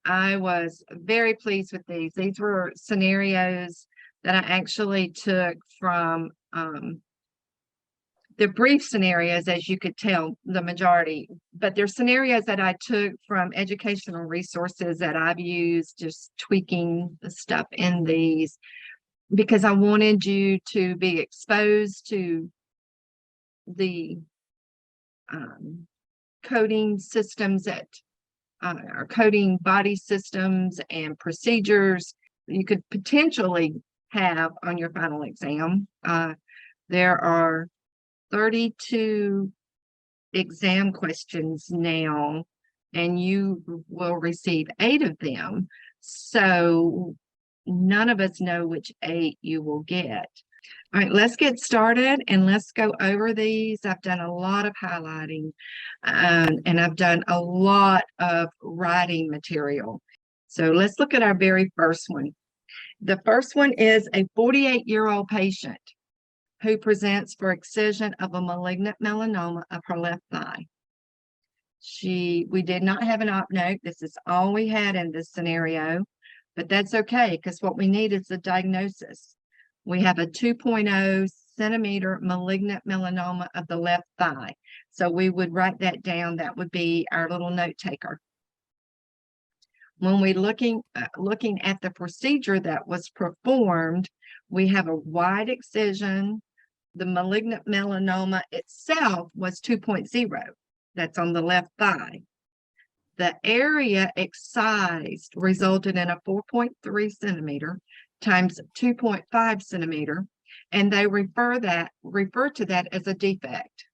I was very pleased with these. These were scenarios that I actually took from the brief scenarios, as you could tell, the majority, but they're scenarios that I took from educational resources that I've used, just tweaking the stuff in these, because I wanted you to be exposed to the coding systems that are coding body systems and procedures you could potentially have on your final exam. There are 32 exam questions now, and you will receive 8 of them. So none of us know which 8 you will get. All right, let's get started and let's go over these. I've done a lot of highlighting and I've done a lot of writing material. So let's look at our very first one. The first one is a 48-year-old patient who presents for excision of a malignant melanoma of her left thigh. We did not have an op note. This is all we had in this scenario, but that's okay because what we need is the diagnosis. We have a 2.0 centimeter malignant melanoma of the left thigh. So we would write that down. That would be our little note taker. When we're looking at the procedure that was performed, we have a wide excision. The malignant melanoma itself was 2.0. That's on the left thigh. The area excised resulted in a 4.3 centimeter times 2.5 centimeter, and they refer to that as a defect.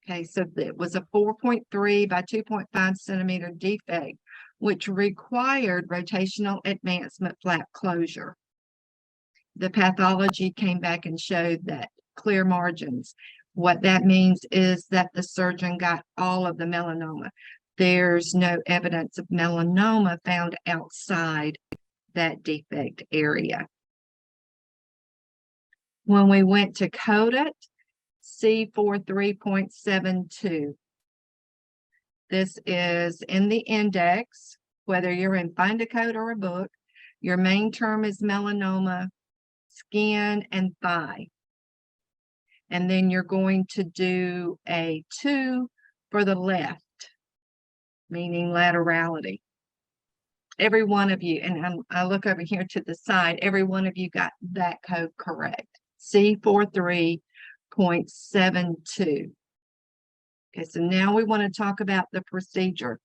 Okay, so it was a 4.3 by 2.5 centimeter defect, which required rotational advancement flap closure. The pathology came back and showed that clear margins. What that means is that the surgeon got all of the melanoma. There's no evidence of melanoma found outside that defect area. When we went to code it, C43.72. This is in the index, whether you're in Find a Code or a book. Your main term is melanoma, skin, and thigh. And then you're going to do a 2 for the left, meaning laterality. Every one of you, and I look over here to the side, every one of you got that code correct. C43.72. Okay, so now we want to talk about the procedure.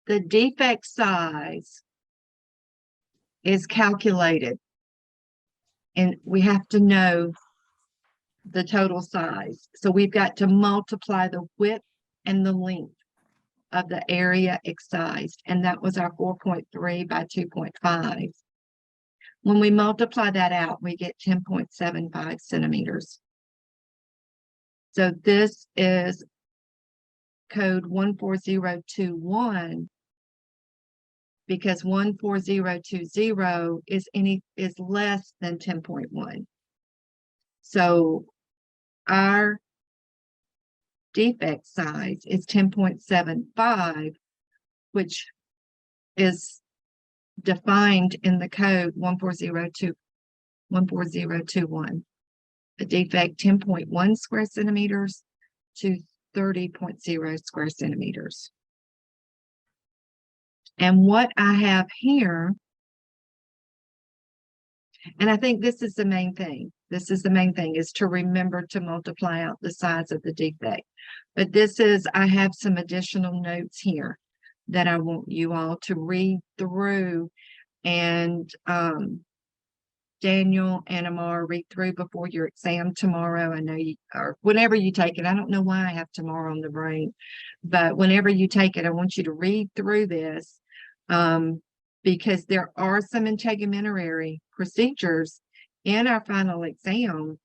The defect size is calculated, and we have to know the total size. So we've got to multiply the width and the length of the area excised, and that was our 4.3 by 2.5. When we multiply that out, we get 10.75 centimeters. So this is code 14021 because 14020 is less than 10.1. So our defect size is 10.75, which is defined in the code 14021. A defect 10.1 square centimeters to 30.0 square centimeters. And what I have here, and I think this is the main thing. This is the main thing, is to remember to multiply out the size of the defect. But I have some additional notes here that I want you all to read through, and Daniel and Amar, read through before your exam tomorrow. I know you, or whenever you take it. I don't know why I have tomorrow on the brain, but whenever you take it, I want you to read through this because there are some integumentary procedures in our final exam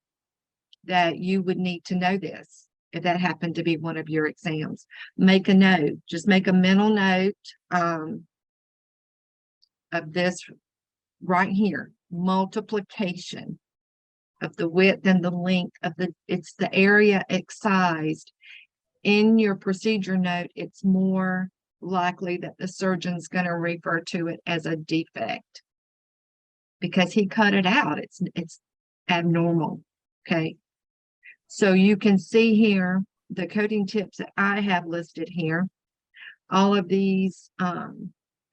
that you would need to know this if that happened to be one of your exams. Make a note, just make a mental note of this right here. Multiplication of the width and the length of it's the area excised. in your procedure note, it's more likely that the surgeon's going to refer to it as a defect because he cut it out. It's abnormal. Okay. So you can see here the coding tips that I have listed here. All of these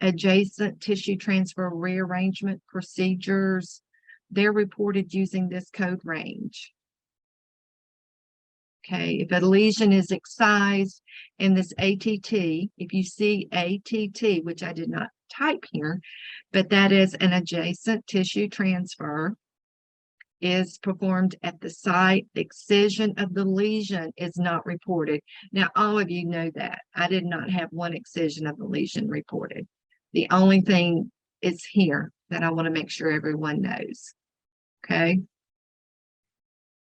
adjacent tissue transfer rearrangement procedures, they're reported using this code range. Okay, if a lesion is excised in this ATT, if you see ATT, which I did not type here, but that is an adjacent tissue transfer, is performed at the site, excision of the lesion is not reported. Now, all of you know that. I did not have one excision of the lesion reported. The only thing is here that I want to make sure everyone knows. Okay.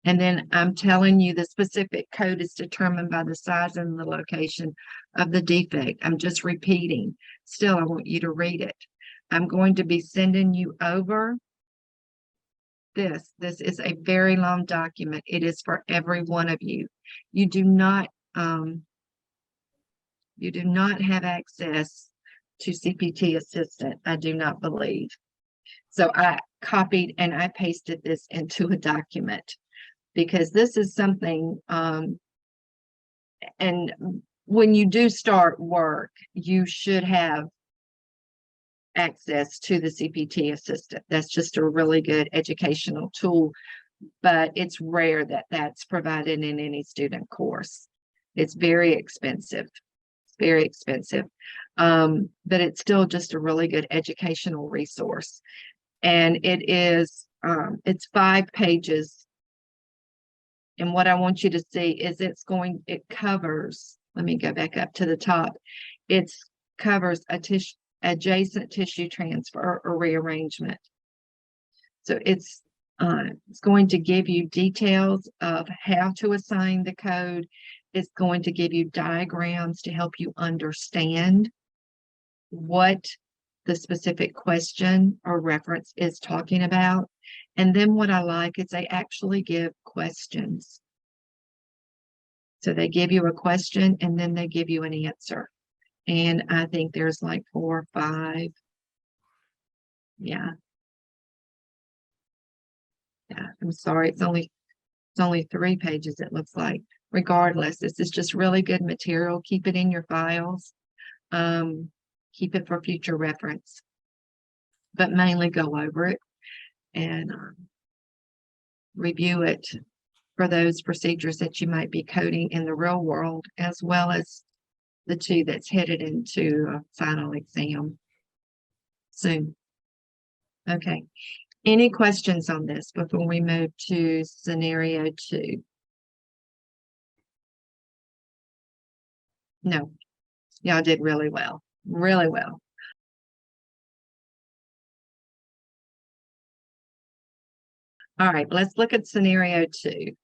And then I'm telling you the specific code is determined by the size and the location of the defect. I'm just repeating. Still, I want you to read it. I'm going to be sending you over this. This is a very long document. It is for every one of you. You do not have access to CPT assistant, I do not believe. So I copied and I pasted this into a document because this is something, and when you do start work, you should have access to the CPT assistant. That's just a really good educational tool, but it's rare that that's provided in any student course. It's very expensive. It's very expensive, but it's still just a really good educational resource. And it is, it's 5 pages. And what I want you to see is it covers, let me go back up to the top. It covers adjacent tissue transfer or rearrangement. So it's going to give you details of how to assign the code. It's going to give you diagrams to help you understand what the specific question or reference is talking about. And then what I like is they actually give questions. So they give you a question and then they give you an answer. And I think there's like 4 or 5. Yeah. Yeah, I'm sorry. It's only 3 pages, it looks like. Regardless, this is just really good material. Keep it in your files. Keep it for future reference, but mainly go over it and review it for those procedures that you might be coding in the real world, as well as the 2 that's headed into a final exam soon. Okay. Any questions on this before we move to scenario 2? No, y'all did really well, really well. All right, let's look at scenario 2.